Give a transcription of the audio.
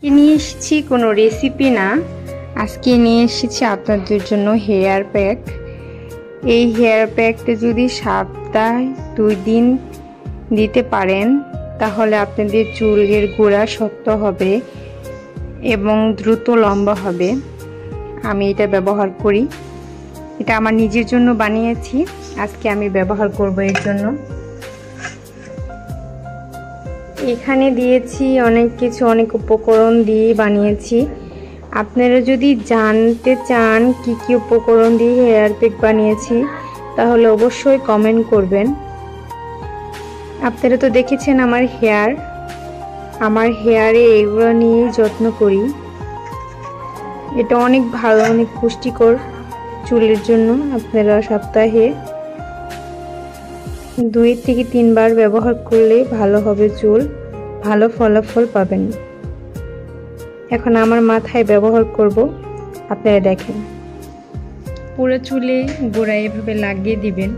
নিয়ে এসেছি কোনো রেসিপি না, আজকে নিয়ে এসেছি আপনাদের জন্য হেয়ার প্যাক। এই হেয়ার প্যাকটা যদি সপ্তাহে 2 দিন দিতে পারেন তাহলে আপনাদের চুলের গোড়া শক্ত হবে এবং দ্রুত লম্বা হবে। আমি এটা ব্যবহার করি, এটা আমার নিজের জন্য বানিয়েছি, আজকে আমি ব্যবহার করব এর জন্য। এখানে দিয়েছি অনেক কিছু, অনেক উপকরণ দিয়ে বানিয়েছি। আপনারা যদি জানতে চান কি কি উপকরণ দিয়ে হেয়ার প্যাক বানিয়েছি তাহলে অবশ্যই কমেন্ট করবেন। আপনারা তো দেখেছেন আমার হেয়ারে এগুলো নিয়ে যত্ন করি। এটা অনেক ভালো, অনেক পুষ্টিকর চুলের জন্য। আপনারা সপ্তাহে 2 থেকে 3 বার ব্যবহার করলে ভালো হবে, চুল ভালো ফলাফল পাবেন। এখন আমার মাথায় ব্যবহার করব, আপনারা দেখেন। পুরো চুলে গোড়ায় এভাবে লাগিয়ে দিবেন।